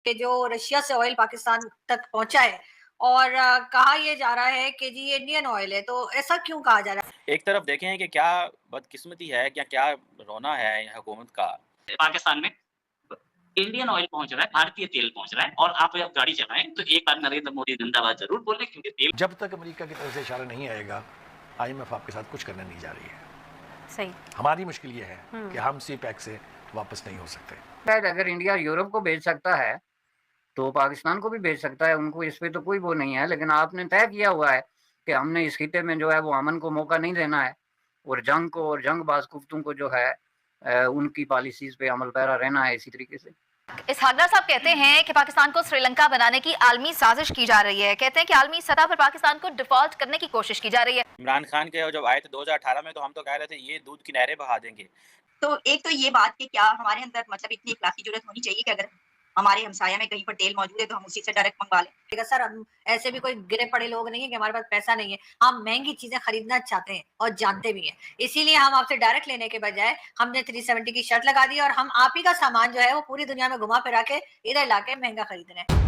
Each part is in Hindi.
कि जो रशिया से ऑयल पाकिस्तान तक पहुंचा है और कहा ये जा रहा है कि जी ये इंडियन ऑयल है, तो ऐसा क्यों कहा जा रहा है? एक तरफ देखें कि क्या बदकिस्मती है, क्या रोना है हुकूमत का। पाकिस्तान में इंडियन ऑयल पहुंच रहा है, भारतीय तेल पहुंच रहा है और आप जब गाड़ी चलाएं तो एक बार नरेंद्र मोदी जिंदाबाद जरूर बोलें, क्योंकि तेल जब तक अमेरिका की तरफ से इशारा नहीं आएगा, आईएमएफ आपके साथ कुछ करने नहीं जा रही है। सही। हमारी मुश्किल ये है कि हम सी पैक से वापस नहीं हो सकते। शायद अगर इंडिया यूरोप को भेज सकता है तो पाकिस्तान को भी भेज सकता है, उनको इस पे तो कोई वो नहीं है। लेकिन आपने तय किया हुआ है कि हमने इस खिते में जो है वो अमन को मौका नहीं देना है और जंग को और जंगबाज कुफ्तों को जो है उनकी पॉलिसीज पे अमल पैरा रहना है इसी तरीके से। इसहाकदार साहब कहते हैं कि पाकिस्तान को श्रीलंका बनाने की आलमी साजिश की जा रही है। कहते हैं कि आलमी सतह पर पाकिस्तान को डिफॉल्ट करने की कोशिश की जा रही है। इमरान खान के जब आए थे 2018 में, तो हम तो कह रहे थे ये दूध की नहरें बहा देंगे। तो एक तो ये बात कि क्या हमारे अंदर मतलब इतनी इखलाकी जुर्रत होनी चाहिए कि अगर हमारे हमसाया में कहीं पर तेल मौजूद है तो हम उसी से डायरेक्ट मंगवा लें। सर, हम ऐसे भी कोई गिरे पड़े लोग नहीं है कि हमारे पास पैसा नहीं है। हम महंगी चीजें खरीदना चाहते हैं और जानते भी हैं, इसीलिए हम आपसे डायरेक्ट लेने के बजाय हमने 370 की शर्त लगा दी और हम आप ही का सामान जो है वो पूरी दुनिया में घुमा फिरा के इधर लाके महंगा खरीद रहे हैं।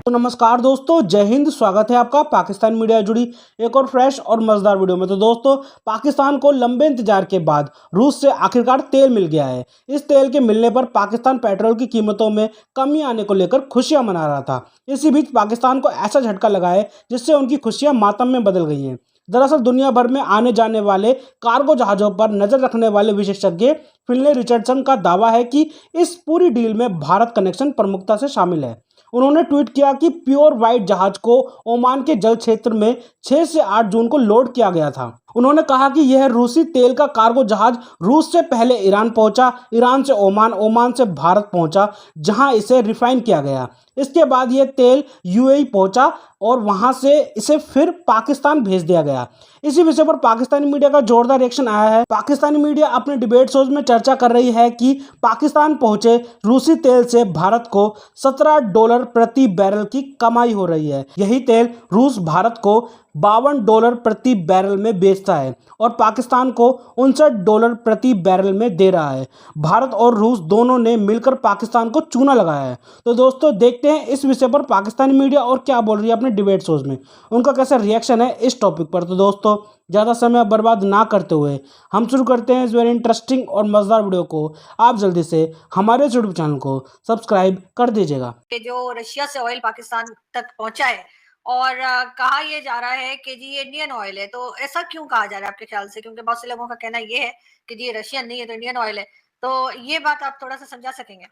तो नमस्कार दोस्तों, जय हिंद। स्वागत है आपका पाकिस्तान मीडिया जुड़ी एक और फ्रेश और मजेदार वीडियो में। तो दोस्तों, पाकिस्तान को लंबे इंतजार के बाद रूस से आखिरकार तेल मिल गया है। इस तेल के मिलने पर पाकिस्तान पेट्रोल की कीमतों में कमी आने को लेकर खुशियां मना रहा था। इसी बीच पाकिस्तान को ऐसा झटका लगा है जिससे उनकी खुशियां मातम में बदल गई हैं। दरअसल दुनिया भर में आने जाने वाले कार्गो जहाज़ों पर नजर रखने वाले विशेषज्ञ फिनले रिचर्डसन का दावा है कि इस पूरी डील में भारत कनेक्शन प्रमुखता से शामिल है। उन्होंने ट्वीट किया कि प्योर वाइट जहाज को ओमान के जल क्षेत्र में 6 से 8 जून को लोड किया गया था। उन्होंने कहा कि यह रूसी तेल का कार्गो जहाज रूस से पहले ईरान पहुंचा, ईरान से ओमान, ओमान से भारत पहुंचा, जहां इसे रिफाइन किया गया। इसके बाद यह तेल यूएई पहुंचा और वहां से इसे फिर पाकिस्तान भेज दिया गया। इसी विषय पर पाकिस्तानी मीडिया का जोरदार रिएक्शन आया है। पाकिस्तानी मीडिया अपने डिबेट शोज में चर्चा कर रही है कि पाकिस्तान पहुंचे रूसी तेल से भारत को $17 प्रति बैरल की कमाई हो रही है। यही तेल रूस भारत को $52 प्रति बैरल में बेचता है और पाकिस्तान को $59 प्रति बैरल में दे रहा है। भारत और रूस दोनों ने मिलकर पाकिस्तान को चूना लगाया है। तो दोस्तों, देखते हैं इस विषय पर पाकिस्तानी मीडिया और क्या बोल रही है अपने डिबेट शोज में, उनका कैसा रिएक्शन है इस टॉपिक पर। तो दोस्तों, ज़्यादा समय बर्बाद ना करते हुए हम शुरू करते हैं इस वेरी इंटरेस्टिंग और मज़ेदार वीडियो को। आप जल्दी से हमारे यूट्यूब चैनल को सब्सक्राइब कर दीजिएगा। कि जो रशिया से ऑयल पाकिस्तान तक पहुंचा है और कहा ये जा रहा है कि जी ये इंडियन ऑयल है, तो ऐसा क्यों कहा जा रहा है आपके ख्याल से? क्योंकि बहुत से लोगों का कहना ये है कि जी ये रशियन नहीं है तो इंडियन ऑयल है, तो ये बात आप थोड़ा सा समझा सकेंगे?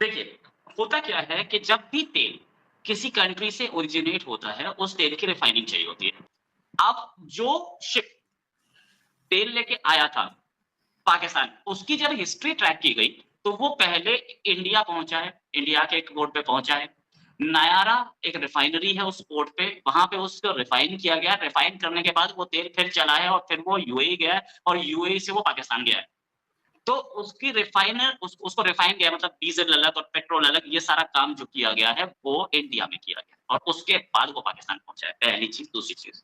देखिए, होता क्या है कि जब भी तेल किसी कंट्री से ओरिजिनेट होता है, उस तेल की रिफाइनिंग चाहिए होती है। अब जो शिप तेल लेके आया था पाकिस्तान, उसकी जब हिस्ट्री ट्रैक की गई तो वो पहले इंडिया पहुंचा है, इंडिया के एक पोर्ट पे पहुंचा है। नयारा एक रिफाइनरी है उस पोर्ट पे, वहां पे उसको रिफाइन किया गया। रिफाइन करने के बाद वो तेल फिर चला है और फिर वो यूएई गया है और यूएई से वो पाकिस्तान गया है। तो उसकी उसको रिफाइन किया, मतलब डीजल अलग और पेट्रोल अलग, ये सारा काम जो किया गया है वो इंडिया में किया गया और उसके बाद वो पाकिस्तान पहुंचा है। पहली चीज। दूसरी चीज,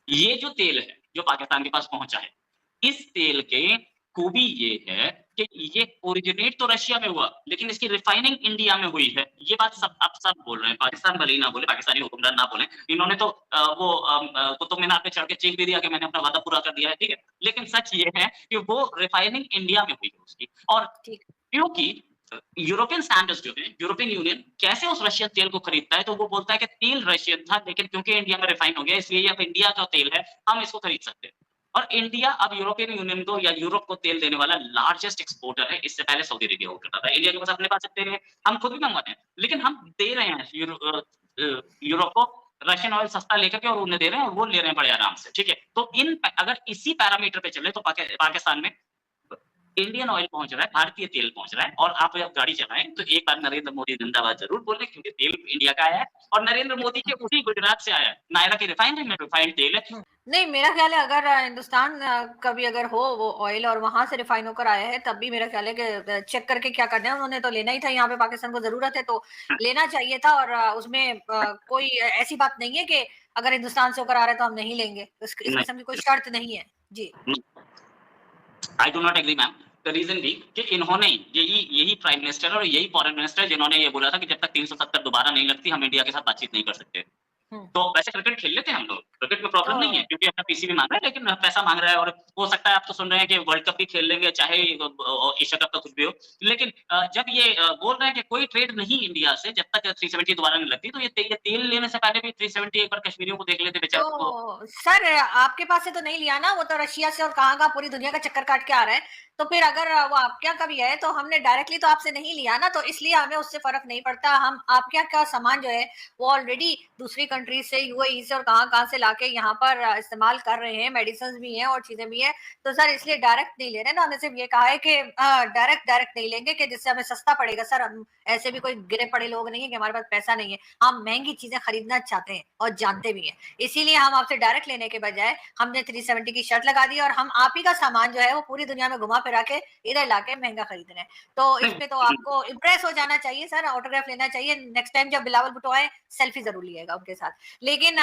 ये जो तेल है जो पाकिस्तान के पास पहुंचा है, इस तेल के खूबी ये है कि ये ओरिजिनेट तो रशिया में हुआ लेकिन इसकी रिफाइनिंग इंडिया में हुई है। ये बात सब बोल रहे हैं, पाकिस्तान भले ही ना बोले, पाकिस्तानी हुक्मरान ना बोले। इन्होंने तो कुतुब मीनार पे चढ़ के चेक भी दिया कि मैंने अपना वादा पूरा कर दिया है, ठीक है। लेकिन सच ये है कि वो रिफाइनिंग इंडिया में हुई है उसकी। और क्योंकि यूरोपियन स्टैंडर्ड्स जो है, यूरोपियन यूनियन कैसे उस रशियन तेल को खरीदता है, तो वो बोलता है कि तेल रशियन था लेकिन क्योंकि इंडिया में रिफाइन हो गया इसलिए अब इंडिया का तेल है, हम इसको खरीद सकते हैं। और इंडिया अब यूरोपियन यूनियन को या यूरोप को तेल देने वाला लार्जेस्ट एक्सपोर्टर है। इससे पहले सऊदी अरेबिया हुआ करता था। इंडिया के पास अपने पास तेल है, हम खुद भी मंगवाते हैं, लेकिन हम दे रहे हैं यूरोप को रशियन ऑयल सस्ता लेकर के, और उन्हें दे रहे हैं और वो ले रहे हैं बड़े आराम से, ठीक है। तो अगर इसी पैरामीटर पे चले तो पाकिस्तान में इंडियन ऑयल पहुंच रहा है, भारतीय तेल पहुंच रहा है और आप जब गाड़ी चलाएं तो एक बार नरेंद्र मोदी जिंदाबाद जरूर बोलें, क्योंकि तेल इंडिया का आया है और नरेंद्र मोदी के उसी गुजरात से आया है। नायरा की रिफाइनरी में रिफाइंड तेल है। नहीं, मेरा ख्याल है अगर हिंदुस्तान कभी अगर हो वो ऑयल और वहां से रिफाइन होकर आया है, तब भी मेरा ख्याल है कि चेक करके क्या करना है, उन्होंने तो लेना ही था। यहाँ पे पाकिस्तान को जरूरत है तो लेना चाहिए था और उसमें कोई ऐसी बात नहीं है कि अगर हिंदुस्तान से होकर आ रहा है तो हम नहीं लेंगे। इस किस्म की कोई शर्त नहीं है जी। I do not agree ma'am. The reason भी कि इन्होंने यही प्राइम मिनिस्टर और यही फॉरेन मिनिस्टर जिन्होंने ये बोला था कि जब तक 370 दोबारा नहीं लगती हम इंडिया के साथ बातचीत नहीं कर सकते। तो वैसे क्रिकेट खेल लेते हैं हम लोग, क्रिकेट में प्रॉब्लम नहीं है क्योंकि अपना पीसी भी मांग रहा है, लेकिन पैसा मांग रहा है। और हो सकता है आप तो सुन रहे हैं कि वर्ल्ड कप भी खेल लेंगे चाहे एशिया कप का कुछ भी हो, लेकिन जब ये बोल रहे हैं कि कोई ट्रेड नहीं इंडिया से जब तक 370 दोबारा नहीं लगती, तो ये तेल लेने से पहले भी 370 एक बार कश्मीरियों को देख लेते बेचारों को। तो सर आपके पास से तो नहीं लिया ना, वो तो रशिया से और कहाँ पूरी दुनिया का चक्कर काट के आ रहा है। तो फिर अगर वो आपके यहाँ का भी है तो हमने डायरेक्टली तो आपसे नहीं लिया ना, तो इसलिए हमें उससे फर्क नहीं पड़ता। हम आपके यहाँ का सामान जो है वो ऑलरेडी दूसरी कंट्री से, यूएई से और कहाँ से लाके यहाँ पर इस्तेमाल कर रहे हैं, मेडिसिन भी हैं और चीजें भी हैं। तो सर इसलिए डायरेक्ट नहीं ले रहे ना, हमने सिर्फ ये कहा है कि डायरेक्ट नहीं लेंगे कि जिससे हमें सस्ता पड़ेगा। सर हम ऐसे भी कोई गिरे पड़े लोग नहीं है कि हमारे पास पैसा नहीं है, हम महंगी चीजें खरीदना चाहते हैं और जानते भी हैं। इसीलिए हम आपसे डायरेक्ट लेने के बजाय हमने 370 की शर्त लगा दी और हम आप ही का सामान जो है वो पूरी दुनिया में घुमा फिरा के इधर लाके महंगा खरीद रहे हैं। तो इसमें तो आपको इम्प्रेस हो जाना चाहिए सर, ऑटोग्राफ लेना चाहिए। नेक्स्ट टाइम जब बिलावल भुट्टो आए सेल्फी जरूर लिएगा उनके साथ। लेकिन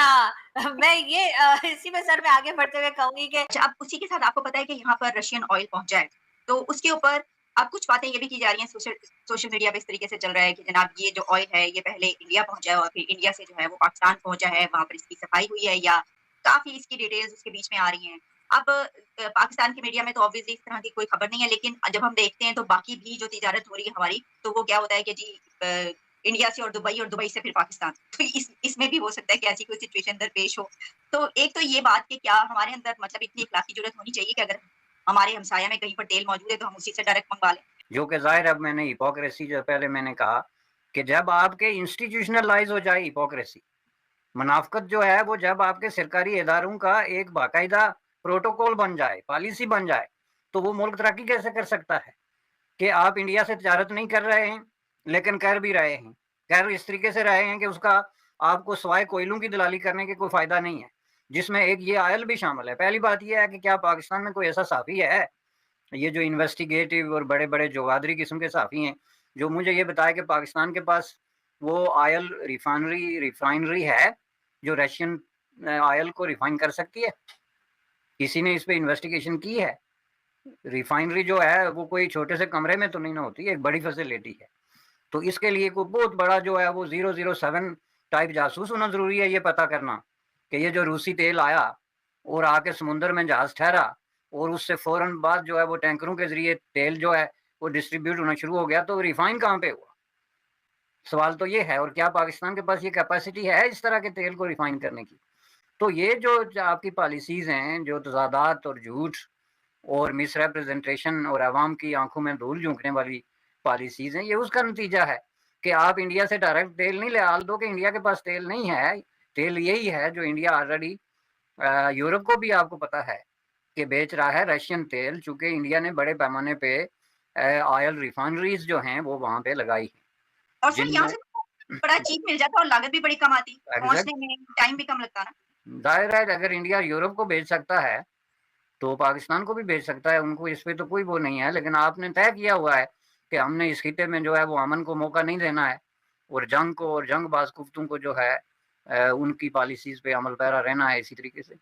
मैं ये इसी में सर मैं आगे बढ़ते हुए कहूंगी कि अब उसी के साथ आपको पता है कि यहाँ पर रशियन ऑयल पहुंचा है, तो उसके ऊपर अब कुछ बातें ये भी की जा रही हैं सोशल मीडिया पे इस तरीके से चल रहा है कि जनाब ये जो ऑयल है ये पहले इंडिया पहुंचा है और फिर इंडिया से जो है वो पाकिस्तान पहुंचा है, वहां पर इसकी सफाई हुई है, या काफी इसकी डिटेल्स उसके बीच में आ रही हैं। अब पाकिस्तान की मीडिया में तो ऑब्वियसली इस तरह की कोई खबर नहीं है, लेकिन जब हम देखते हैं तो बाकी भी जो तिजारत हो रही है हमारी, तो वो क्या होता है कि जी इंडिया से और दुबई से फिर पाकिस्तान। तो इसमें भी हो सकता है कि ऐसी कोई सिचुएशन दरपेश हो। तो एक तो ये बात कि क्या हमारे अंदर मतलब इतनी इखलाकी जरूरत होनी चाहिए कि अगर हमारे हमसाया में कहीं पर तेल मौजूद है तो हम उसी से डायरेक्ट मंगवा लें। जो कि जाहिर, अब मैंने हिपोक्रेसी जो पहले मैंने कहा कि जब आपके इंस्टीट्यूशनलाइज हो जाए हिपोक्रेसी, मुनाफकत जो है वो जब आपके सरकारी इदारों का एक बाकायदा प्रोटोकॉल बन जाए, पॉलिसी बन जाए, तो वो मुल्क तरक्की कैसे कर सकता है कि आप इंडिया से तजारत नहीं कर रहे हैं लेकिन कर भी रहे हैं, कर इस तरीके से रहे हैं कि उसका आपको सवाए कोयलों की दलाली करने के कोई फ़ायदा नहीं है, जिसमें एक ये आयल भी शामिल है। पहली बात यह है कि क्या पाकिस्तान में कोई ऐसा साफ़ी है, ये जो इन्वेस्टिगेटिव और बड़े बड़े जोगादरी किस्म के साफ़ी हैं, जो मुझे ये बताया कि पाकिस्तान के पास वो आयल रिफाइनरी है जो रशियन आयल को रिफाइन कर सकती है? किसी ने इस पे इन्वेस्टिगेशन की है? रिफाइनरी जो है वो कोई छोटे से कमरे में तो नहीं ना होती, एक बड़ी फैसिलिटी है। तो इसके लिए कोई बहुत बड़ा जो है वो 007 टाइप जासूस होना ज़रूरी है, ये पता करना कि ये जो रूसी तेल आया और आके समुद्र में जहाज़ ठहरा और उससे फ़ौरन बाद जो है वो टैंकरों के ज़रिए तेल जो है वो डिस्ट्रीब्यूट होना शुरू हो गया, तो रिफाइन कहाँ पे हुआ? सवाल तो ये है। और क्या पाकिस्तान के पास ये कैपेसिटी है इस तरह के तेल को रिफाइन करने की? तो ये जो आपकी पॉलिसीज़ हैं, जो तज़ादात और झूठ और मिसरिप्रेजेंटेशन और आवाम की आंखों में धूल झोंकने वाली पॉलिसीज़ हैं, ये उसका नतीजा है कि आप इंडिया से डायरेक्ट तेल नहीं ले आल दो कि इंडिया के पास तेल नहीं है। तेल यही है जो इंडिया ऑलरेडी यूरोप को भी आपको पता है कि बेच रहा है रशियन तेल, चूँकि इंडिया ने बड़े पैमाने पे ऑयल रिफाइनरीज जो हैं वो वहाँ पे लगाई हैं। और सर यहाँ से बड़ा चीप मिल जाता और लागत भी बड़ी कम आती, पहुंचने में टाइम भी कम लगता ना। जाहिर है अगर इंडिया यूरोप को बेच सकता है तो पाकिस्तान को भी बेच सकता है, उनको इस पे तो कोई वो नहीं है। लेकिन आपने तय किया हुआ है कि हमने इस खिते में जो है वो अमन को मौका नहीं देना है और जंग को और जंग बाज कुफ्तों को जो है उनकी पॉलिसीज़ पे अमल पैरा रहना है इसी तरीके से।